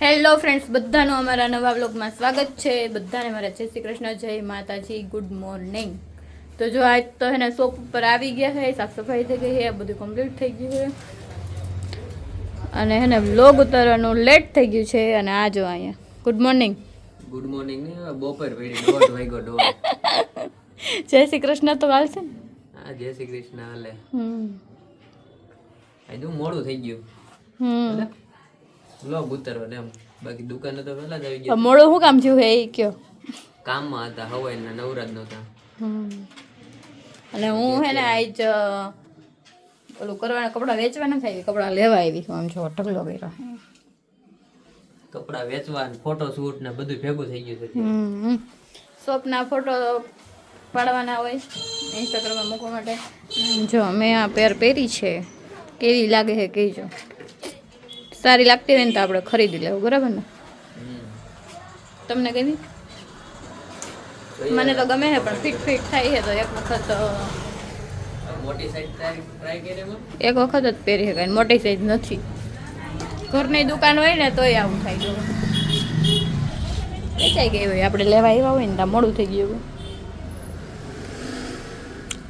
Hello friends, બધાનું અમારા નવા વ્લોગમાં સ્વાગત છે. બધાને મારા જય શ્રી કૃષ્ણ, જય માતાજી, ગુડ મોર્નિંગ. તો જો આજ તો એને શોપ ઉપર આવી ગયા છે, સાફ સફાઈ થઈ ગઈ છે, બધું કમ્પ્લીટ થઈ ગયું છે અને એને વ્લોગ ઉતારવાનું લેટ થઈ ગયું છે. અને આ જો અહીંયા ગુડ મોર્નિંગ ને બપોર પડી 1:30 વાગ્યો ડોર. જય શ્રી કૃષ્ણ તો હાલશે ને? હા, જય શ્રી કૃષ્ણ હાલે. આ જો મોડું થઈ ગયું. વ્લોગ ઉતારવા એમ, બાકી દુકાને તો પહેલા જ આવી ગયા. મોડું શું કામ થયું હે એ કયો? કામમાં હતા, હવાઈના નવરાજ નહોતા. અને હું હે ને આજ ઓલું કરવાના કપડા વેચવાના થાય, કપડા લેવા આવી છું. આમ જો ઢગલો કર્યો, કપડા વેચવા, ફોટો શૂટ ને બધું ભેગું થઈ ગયું છે. શોપના ફોટો પાડવાના હોય ઇન્સ્ટાગ્રામમાં મૂકવા માટે. જો મેં આ પેર પહેરી છે, કેવી લાગે છે કહેજો. સારી લાગતી હોય ને તો આપણે ખરીદી લેવું, બરાબર ને? તમને ગમી? મને તો ગમે છે, પણ ફિટ થાય છે તો એક વખત મોટી સાઈઝ ટ્રાય કરી એક વખત જ પહેરી શકાય, મોટી સાઈઝ નથી. ઘરની દુકાન હોય ને તોય આવું થાય. વેચાઈ ગઈ હોય, આપણે લેવા આવ્યા હોય ને ત્યાં મોડું થઈ ગયું.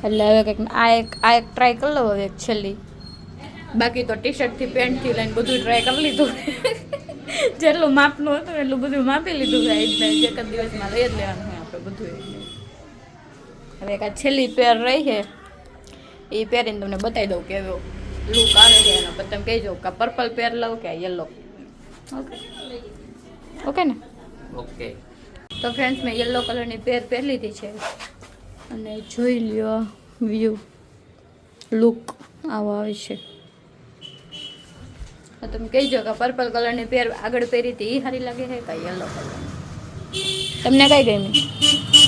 એટલે હવે કંઈક આ એક ટ્રાય કરી લો હવે, એક છેલ્લી. બાકી તો ટી શર્ટથી પેન્ટથી લઈને બધું ટ્રાય કરી લીધું. જેટલું માપનું હતું એટલું બધું માપી લીધું છે. એક જ દિવસમાં લઈ જ લેવાનું હોય આપણે બધું. હવે એક આ છેલ્લી પેર રહી છે, એ પહેરીને તમને બતાવી દઉં કેવો લુક આવે છે એનો. પછી તમે કહેજો કે પર્પલ પેર લઉં કે યલો. ઓકે ઓકે ને? ઓકે. તો ફ્રેન્ડ્સ, મેં યલો કલરની પેર પહેરી લીધી છે અને જોઈ લ્યો વ્યૂ, લુક આવો આવે છે. તમે કહેજો કે પર્પલ કલરની પેર આગળ પહેરી હતી એ સારી લાગે છે કે યલો કલર? તમને કઈ ગમી?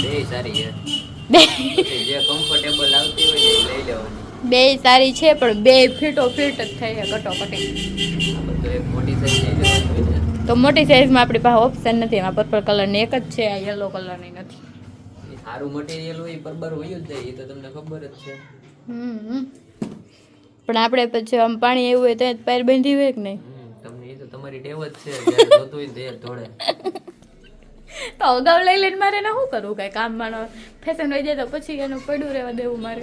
બે સારી છે. બે જે કમ્ફર્ટેબલ આવતી હોય ને એ લઈ લેવાની. બે સારી છે, પણ બે ફિટો ફિટ જ થઈ છે, કટોકટી. બધું એક મોટી સાઈઝ લઈ લેવાની હોય ને. તો મોટી સાઈઝમાં આપણી પાસે ઓપ્શન નથી. એમાં પર્પલ કલરની એક જ છે, આ યલો કલરની નથી. સારું મટીરિયલ હોય બરાબર હોય જ જાય, એ તો તમને ખબર જ છે. પણ આપણે પછી આમ પાણી એવું હોય તો જ પેર બાંધી હોય કે નહીં? તમને એ તો તમારી ટેવ જ છે, જ્યારે જોતું હોય ને ધોળે. તો અગાઉ લઈ લઈને મારે ને શું કરવું? કાંઈ કામમાં ફેશન હોય જાય તો પછી એનું પડ્યું રહેવા દેવું. મારે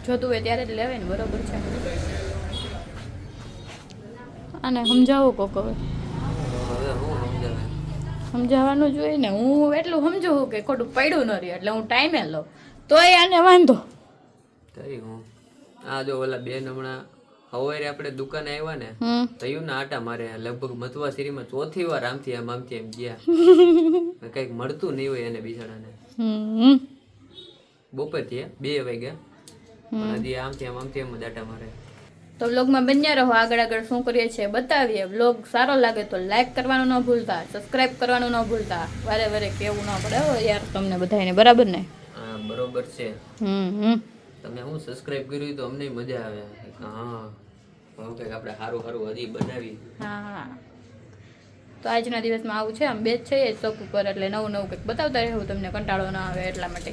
જોતું હોય ત્યારે જ લેવાય ને, બરોબર છે? આને સમજાવું કોક હવે. હવે હું સમજાવે? સમજાવવાનું જોઈએ ને. હું એટલું સમજુ છું કે ખોટું પડ્યું ન રહ્યું એટલે હું ટાઈમે લઉં, તોય આને વાંધો. તઈ હું આ જો ઓલા બેન હમણાં હવારે આપણે દુકાને આવ્યા ને, તયું ના આટા મારે લગભગ મથવા સિરીમાં ચોથી વાર આમથી એમ ગયા. કઈક મળતું નહીં હોય એને બિચારાને. બપોર થયા 2 વાગ્યા, હજી આમથી એમ જ આટા મારે. તો વ્લોગમાં બન્યા રહો, આગળ શું કરીએ છીએ બતાવીએ. વ્લોગ સારો લાગે તો લાઈક કરવાનું ન ભૂલતા, સબસ્ક્રાઇબ કરવાનું ન ભૂલતા. વારે વારે કેવું ન પડે યાર તમને બધાને, બરાબર ને? હા, બરોબર છે. તમે હું સબસ્ક્રાઇબ કર્યું તો અમને મજા આવે. હા, કંઈક આપણે સારું હજી બનાવી. હા, તો આજના દિવસમાં આવું છે. આમ બે જ છે શોપ ઉપર, એટલે નવું કંઈક બતાવતા રહેવું, તમને કંટાળો ના આવે એટલા માટે.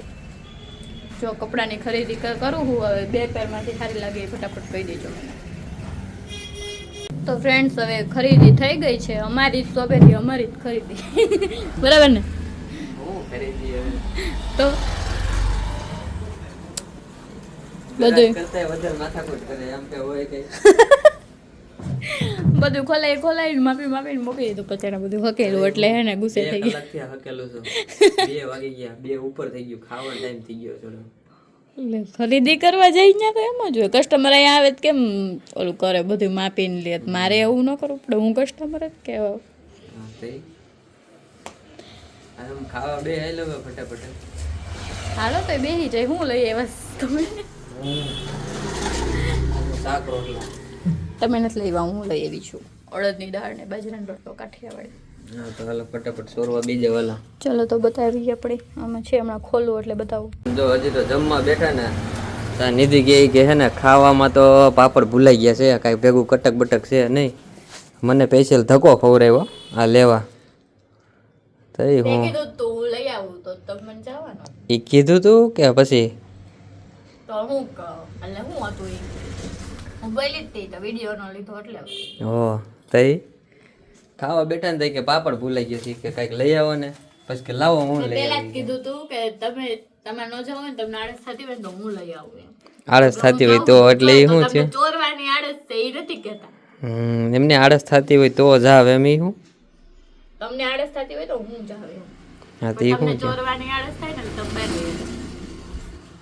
જો કપડાની ખરીદી કરું હું હવે, 2 પેરમાંથી સારી લાગે એ ફટાફટ કહી દેજો મને. તો ફ્રેન્ડ્સ, હવે ખરીદી થઈ ગઈ છે અમારી શોપેથી, અમારી જ ખરીદી. બરાબર ને? તો બધું બધું ખોલાઈને માપીને મૂકી દીધું. પછી એને બધું હકેલું એટલે હે ને ગુસ્સે થઈ ગઈ. હકેલું છું. 2 વાગી ગયા, 2 ઉપર થઈ ગયું, ખાવાનો ટાઈમ થઈ ગયો થોડો. ખરીદી કરવા જઈ ને તો એમ જ હોય. કસ્ટમર અહીંયા આવે કેમ ઓલું કરે, બધું માપીને લે. મારે એવું ન કરવું પડે, હું કસ્ટમર જ કેવા. ખાવા બે હાલો ફટાફટ. હાલો તો બેસી જાય. હું લઈએ વસ્તુ? શાક રોટલા તમે નથી લેવા, હું લઈ આવી છું. અડદની દાળ ને બાજરાનો રોટલો, કાઠિયાવાડી. હા, તો હાલો ફટાફટ સોરવા બીજા વાલા. ચલો તો બતાવીએ આપણે. આમાં છે, હમણાં ખોલવું એટલે બતાવું. જો હજી તો જમવા બેઠા ને, ત્યાં નિધિ કે છે ને ખાવામાં તો પાપડ ભૂલાઈ ગયા છે, કાંઈ ભેગું કટક બટક છે નહીં. મને સ્પેશિયલ ધક્કો ખવડાવ્યો આ લેવા. તઈ હું કીધું તું લઈ આવું તો તમે જવાનું. એ કીધું તું કે પછી તો હું કહું એટલે હું હતું એ હું બોલી જ તો વિડીયો નો લીધો એટલે. હો તઈ ખાવા બેઠા ને તો કે પાપડ ભૂલાઈ ગયો છે કે કઈક લઈ આવો ને, પછી કે લાવો હું લઈ પેલા જ આવી. કીધું તું કે તમે ન જાવ ને તમને આળસ થતી હોય ને તો હું લઈ આવું એમ. આળસ થતી હોય તો એટલે એ શું છે? તમને ચોરવાની આળસ છે એ નથી કહેતા. એમને આળસ થતી હોય તો જાવ એમ ઈ હું. તમને આળસ થતી હોય તો હું જાવ એમ. હા તો ઈ તમને શું છે? ચોરવાની આળસ થાય ને તો તમે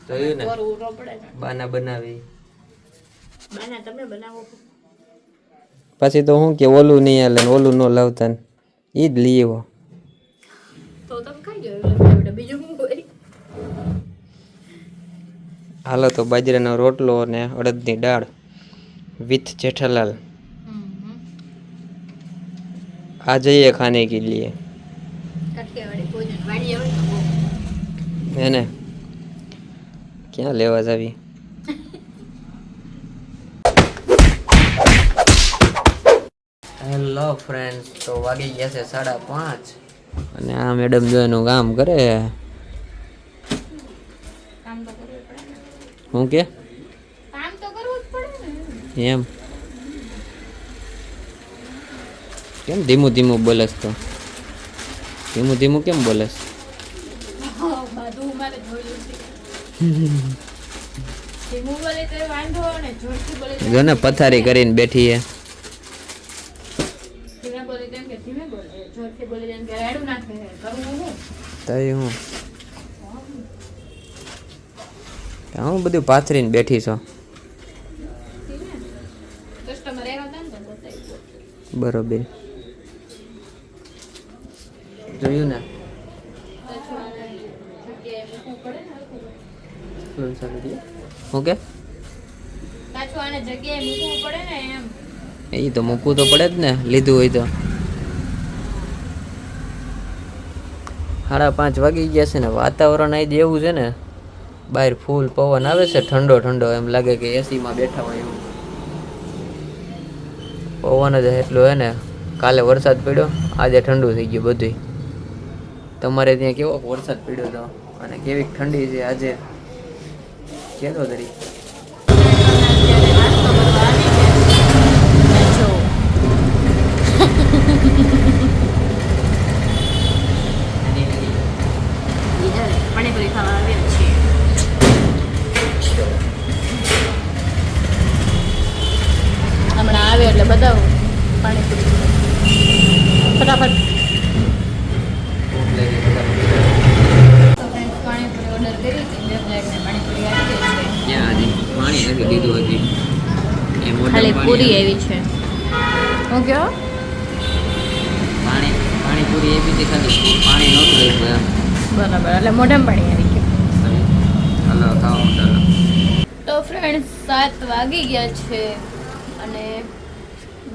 જોયું ને ચોરવું ન પડે ને. બાના બનાવી બાના તમે બનાવો. પછી તો હું કે ઓલું નહીં હાલે ને ઓલું ન લાવતા ને ઈ જ લઈ આવો. તો તમે ખાઈ જાવ એટલે બીજું શું હોય. હાલો તો બાજરાનો રોટલો અને અડદની દાળ વિથ જેઠાલાલ આ જઈએ ખાને કે લીએ. કાઠિયાવાડી ભોજન વાડી આવે ને બહુ. એને ક્યાં લેવા જાવી? હેલો ફ્રેન્ડ્સ, તો વાગી ગયા છે 5:30 અને આ મેડમ જો એનું કામ કરે. કામ તો કરવું પડે ને. હું કે કામ તો કરવું જ પડે ને. એમ કેમ ધીમું ધીમું બોલસ? તો ધીમું ધીમું કેમ બોલસ? બધું મારે જોયું છે. ધીમું બોલે તો વાંધો ને જોરથી બોલે તો જો ને પથારી કરીને બેઠી હે. ધીમે બોલે તેમ કે ધીમે બોલે, જોરથી બોલે તેમ કે રાડું નાખે. કરવું હું તઈ હું હું બધું પાથરીને બેઠી છો. કસ્ટમર આવ્યા હતા ને તો બતાવી. બરોબર જોયું ને. ઓકે પાછું આને જગ્યાએ મૂકવું પડે ને એમ. એ તો મૂકવું તો પડે જ ને, લીધું હોય તો. 5:30 વાગી ગયા છે ને વાતાવરણ આજ એવું છે ને, બહાર ફૂલ પવન આવે છે, ઠંડો ઠંડો, એમ લાગે કે એસીમાં બેઠા હોય એવું. પવન જ એટલો હે ને. કાલે વરસાદ પડ્યો, આજે ઠંડુ થઈ ગયું બધું. તમારે ત્યાં કેવો વરસાદ પડ્યો હતો અને કેવી ઠંડી છે આજે? કેતો તરી પાણીપુરી ખાવા આવ્યા છીએ. હમણાં આવે એટલે બતાવું પાણીપુરી ફટાફટ. પાણીપુરી ઓર્ડર કરી હતી, પાણીપુરી આવી ગઈ છે. ક્યાં હતી? પાણી નથી લીધું હતી. એ મોઢામાં ખાલી પાણી પૂરી આવે. એવી છે. હું કહો પાણીપુરી એવી હતી, ખાલી પાણી નહોતું લીધું એમ. બરાબર, એટલે મોઢામાં પાણી આવી ગયું. હાલો ખાવા ચાલો. તો ફ્રેન્ડ્સ 7 વાગી ગયા છે અને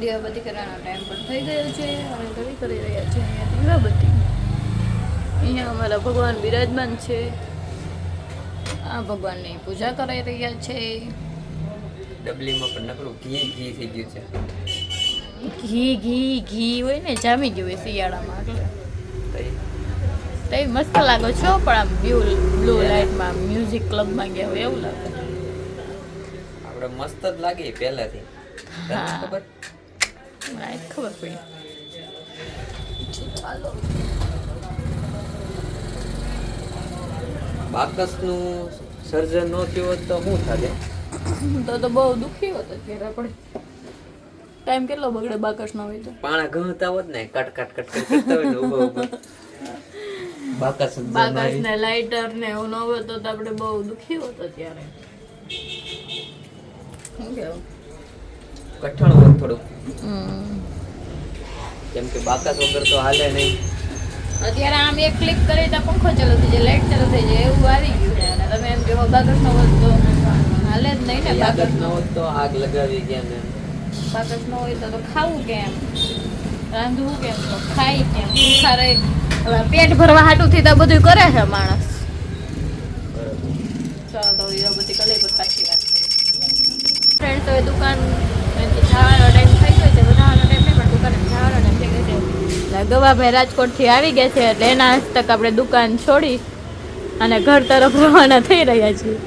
દીવાબત્તી કરવાનો ટાઈમ પણ થઈ ગયો છે અને ઘડી કરી રહ્યા છે અહીંયા દીવાબત્તી. અહીંયા અમારા ભગવાન બિરાજમાન છે. આ ભગવાનની પૂજા કરાઈ રહ્યા છે. ડબલીમાં પણ નકરું ઘી ઘી થઈ ગયું છે. ઘી હોય ને, જામી ગયું હોય શિયાળામાં એટલે. તઈ તો એ મસ્ત લાગો છો, પણ આમ બ્લુ લાઇટમાં મ્યુઝિક ક્લબમાં ગયા હોય એવું લાગે. આપણે મસ્ત જ લાગે પહેલાથી. તને હા. ખબર? મને આજ ખબર પડી. ચાલો બાકસનું સર્જન ન થયું હોત તો શું થાતે? તો બહુ દુઃખી હોત અત્યારે આપણે. ટાઈમ કેટલો બગડે બાકસ ન હોય તો. પાણા ગણતા હોત ને, કટ કટ કટ કટ કરતા હોય ને ઊભા ઊભા. બાકસ જ બાકસ જમાઈ. ને લાઇટર ને એવું ન હોય તો આપણે બહુ દુઃખી હોત અત્યારે. શું કેવું? કઠણ હોત થોડુંક, કેમ કે બાકસ વગર તો હાલે નહીં. અત્યારે આમ એક ક્લિક કરી તો પંખો ચાલુ થઈ જાય, લાઇટ ચાલુ થઈ જાય એવું આવી ગયું છે. અને તમે એમ કહો બાકસ ન હોત તો હાલે જ નહીં ને. યાદ બાકસ જ ન હોત તો આગ લગાવી ગયા ને. બાકસ ન હોય તો ખાવું કેમ, રાંધવું કેમ, તો ખાઈ કેમ, ભૂખા રહી. હવે પેટ ભરવા હાટું થી તો બધું કરે છે માણસ. ચાલો તો બધી કલે પર પાછી વાત કરીએ. ફ્રેન્ડ હવે દુકાન જવાનો ટાઈમ થઈ ગયો છે, બનાવવાનો ટાઈમ નહીં પણ દુકાને જવાનો ટાઈમ થઈ ગયો છે. એટલે ગવાભાઈ રાજકોટથી આવી ગયા છે એટલે એના હસ્તક આપણે દુકાન છોડી અને ઘર તરફ રવાના થઈ રહ્યા છીએ.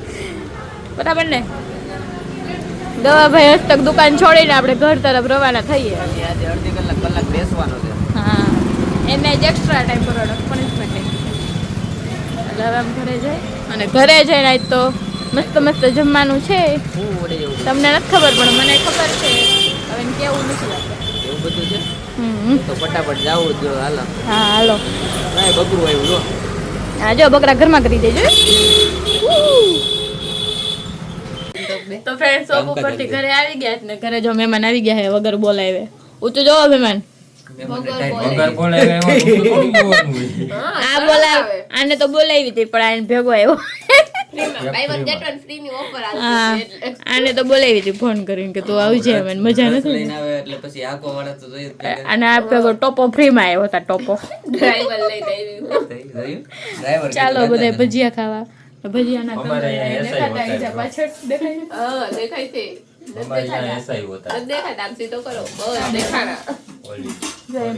બરાબર ને? ગવાભાઈ હસ્તક દુકાન છોડીને આપણે ઘર તરફ રવાના થઈએ. આજે અડધી કલાક બેસવાનો છે. હા એને જ એક્સ્ટ્રા ટાઈમ કરવાનો પનિશમેન્ટ એટલે હવે આમ ઘરે જાય અને ઘરે જઈને આજ તો મસ્ત જમવાનું છે. હું ઓડે એવું તમને નથી ખબર પણ મને ખબર છે. હવે એને કેવું નથી લાગતું. એવું બધું છે હમ તો ફટાફટ જાવું જ જો હાલો. હા હાલો ભાઈ બકરું આવ્યું જો. હા જો બકરા ઘરમાં કરી દેજો. તો ફ્રેન્ડ શોપ ઉપરથી ઘરે આવી ગયા ને ઘરે જો મહેમાન આવી ગયા હે વગર બોલાવે. ઊંચું જોવો મહેમાન. આ બોલાવ આને તો બોલાવી હતી પણ આને ભેગો આવ્યો. હા આને તો બોલાવી હતી ફોન કરીને કે તું આવી જાય મને મજા નથી. લઈને આવે એટલે પછી આખો વાળા તો જોઈએ જ ભેગા. અને આ ભેગો ટોપો ફ્રીમાં આવ્યો હતા ટોપો. ડ્રાઈવર ચાલો બધા ભજીયા ખાવા. ભજીયા ના પાછળ દેખાય છે.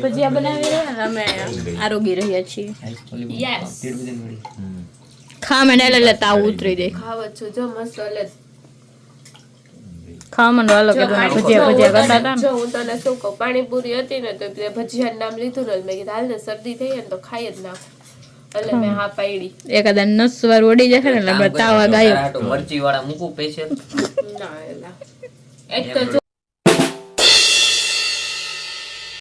ભજીયા બનાવી રહ્યા અને અમે આરોગી રહ્યા છીએ. ખાવામાં એટલે તાવ ઉતરી દે. ખાવાનું અલગ ભજીયા કરતા હતા ને. હું તને શું કહું, પાણીપુરી હતી ને તો ભજીયા નામ લીધું ને મેં કીધું હાલ ને શરદી થઈ ને તો ખાઈ જ નાખું એટલે મેં હા પાડી. એકાદા નસવાર ઓડી જશે ને એટલે તાવ ગાયો. મરચી વાળા મૂકું પૈસે ના એલા એક તો